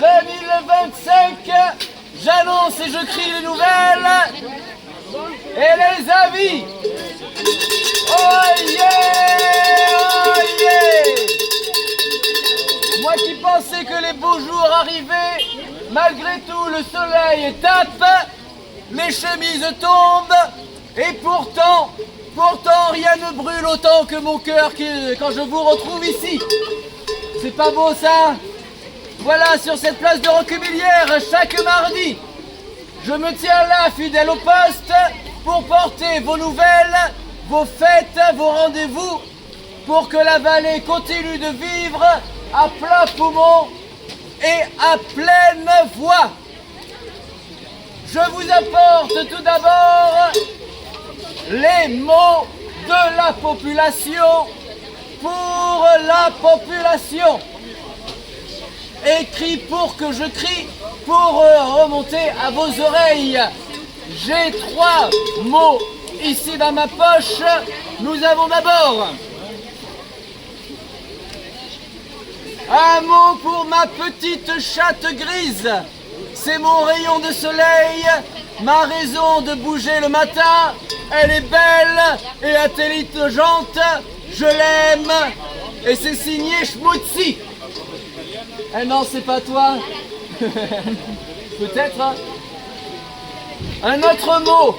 2025, j'annonce et je crie les nouvelles et les avis. Oh yeah, oh yeah. Moi qui pensais que les beaux jours arrivaient, malgré tout le soleil tape, les chemises tombent, et pourtant rien ne brûle autant que mon cœur quand je vous retrouve ici. C'est pas beau ça? Voilà, sur cette place de Roquebillière, chaque mardi, je me tiens là, fidèle au poste, pour porter vos nouvelles, vos fêtes, vos rendez-vous, pour que la vallée continue de vivre à plein poumon et à pleine voix. Je vous apporte tout d'abord les mots de la population pour la population. Écrit pour que je crie, pour remonter à vos oreilles. J'ai 3 mots ici dans ma poche. Nous avons d'abord un mot pour ma petite chatte grise. C'est mon rayon de soleil, ma raison de bouger le matin. Elle est belle et intelligente. Je l'aime. Et c'est signé Schmutzi. Eh non, c'est pas toi. Peut-être. Hein. Un autre mot.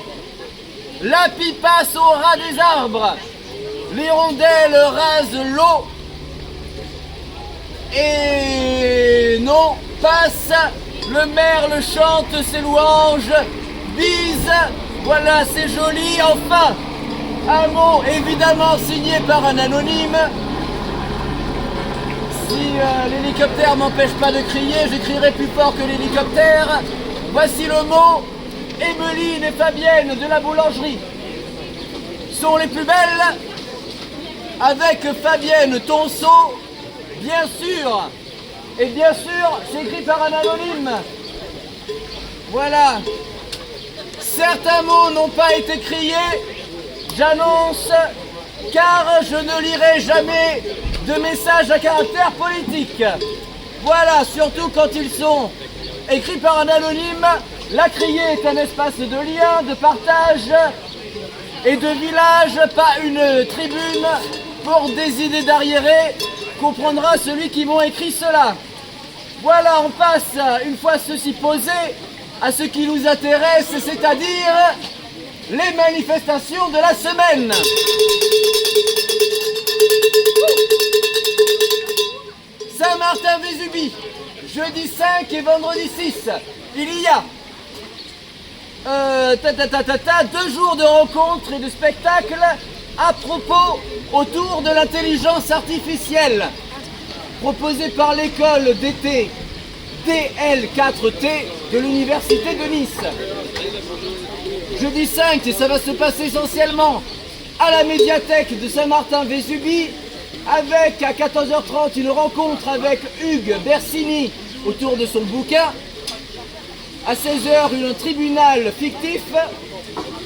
La pipasse au ras des arbres. L'hirondelle rase l'eau. Et non, passe. Le merle chante ses louanges. Bise. Voilà, c'est joli. Enfin, un mot évidemment signé par un anonyme. Si l'hélicoptère m'empêche pas de crier, je crierai plus fort que l'hélicoptère. Voici le mot. Emeline et Fabienne de la boulangerie sont les plus belles. Avec Fabienne Tonceau, bien sûr. Et bien sûr, c'est écrit par un anonyme. Voilà. Certains mots n'ont pas été criés. J'annonce, car je ne lirai jamais de messages à caractère politique. Voilà, surtout quand ils sont écrits par un anonyme. La criée est un espace de lien, de partage et de village, pas une tribune pour des idées d'arriérés. Comprendra celui qui m'ont écrit cela. Voilà, on passe, une fois ceci posé, à ce qui nous intéresse, c'est-à-dire les manifestations de la semaine. Saint-Martin-Vésubie, jeudi 5 et vendredi 6, il y a 2 jours de rencontres et de spectacles à propos autour de l'intelligence artificielle, proposée par l'école d'été DL4T de l'université de Nice. Jeudi 5, et ça va se passer essentiellement à la médiathèque de Saint-Martin-Vésubie, avec à 14h30 une rencontre avec Hugues Bersini autour de son bouquin. À 16h, un tribunal fictif.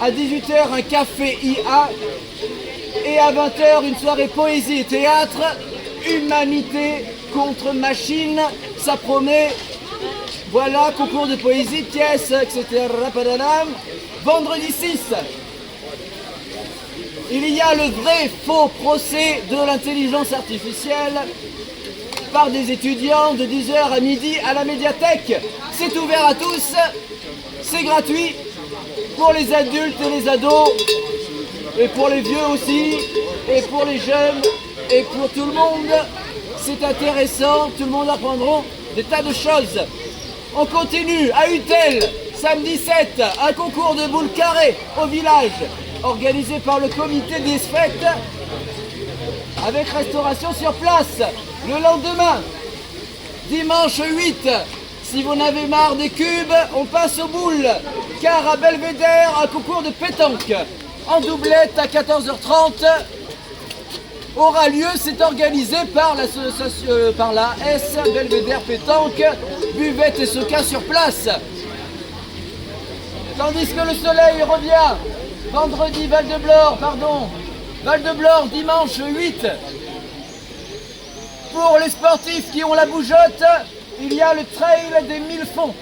À 18h, un café IA. Et à 20h, une soirée poésie et théâtre. Humanité contre machine. Ça promet. Voilà, concours de poésie, pièces, etc. Vendredi 6, il y a le vrai faux procès de l'intelligence artificielle par des étudiants de 10h à midi à la médiathèque. C'est ouvert à tous, c'est gratuit pour les adultes et les ados, et pour les vieux aussi, et pour les jeunes, et pour tout le monde. C'est intéressant, tout le monde apprendra des tas de choses. On continue à Utel, samedi 7, un concours de boules carrées au village, organisé par le comité des fêtes, avec restauration sur place. Le lendemain, dimanche 8, si vous n'avez marre des cubes, on passe aux boules, car à Belvédère, un concours de pétanque en doublette à 14h30 aura lieu. C'est organisé par l'association, par la S Belvédère Pétanque, buvette et soca sur place. Tandis que le soleil revient vendredi Val-de-Blore, dimanche 8. Pour les sportifs qui ont la bougeotte, il y a le trail des 1000 fonds.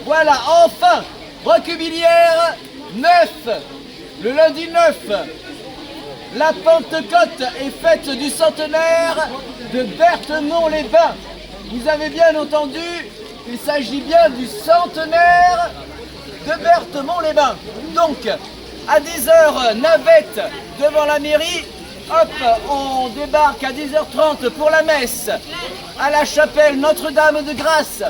Voilà, enfin, Roquebillière 9, le lundi 9, la Pentecôte est faite du centenaire de Berthemont-les-Bains. Vous avez bien entendu, il s'agit bien du centenaire de Berthemont-les-Bains. Donc, à 10h, navette devant la mairie. Hop, on débarque à 10h30 pour la messe à la chapelle Notre-Dame de Grâce,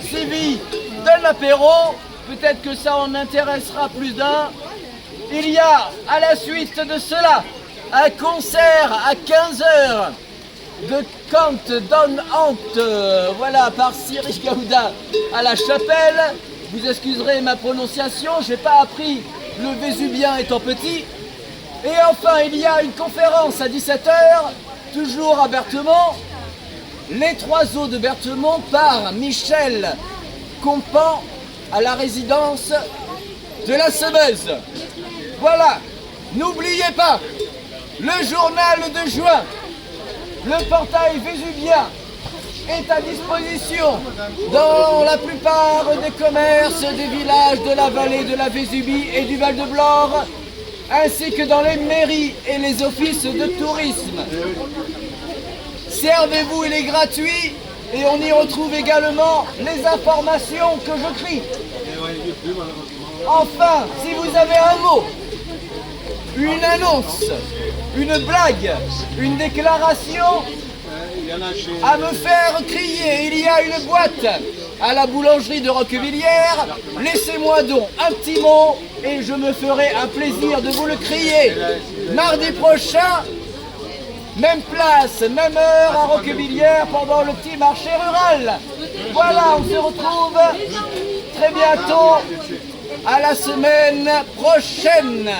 suivi d'un apéro. Peut-être que ça en intéressera plus d'un. Il y a à la suite de cela un concert à 15h de Kant Don Hant, voilà, par Cyril Gauda à la chapelle. Vous excuserez ma prononciation, je n'ai pas appris le vésubien étant petit. Et enfin, il y a une conférence à 17h, toujours à Berthemont, Les Trois Eaux de Berthemont par Michel Compan à la résidence de la Semeuse. Voilà, n'oubliez pas, le journal de juin, le portail vésubien est à disposition dans la plupart des commerces des villages de la vallée de la Vésubie et du Val-de-Blore, ainsi que dans les mairies et les offices de tourisme. Servez-vous, il est gratuit et on y retrouve également les informations que je crie. Enfin, si vous avez un mot, une annonce, une blague, une déclaration à me faire crier, il y a une boîte à la boulangerie de Roquebillière. Laissez-moi donc un petit mot et je me ferai un plaisir de vous le crier. Mardi prochain, même place, même heure à Roquebillière pendant le petit marché rural. Voilà, on se retrouve très bientôt à la semaine prochaine.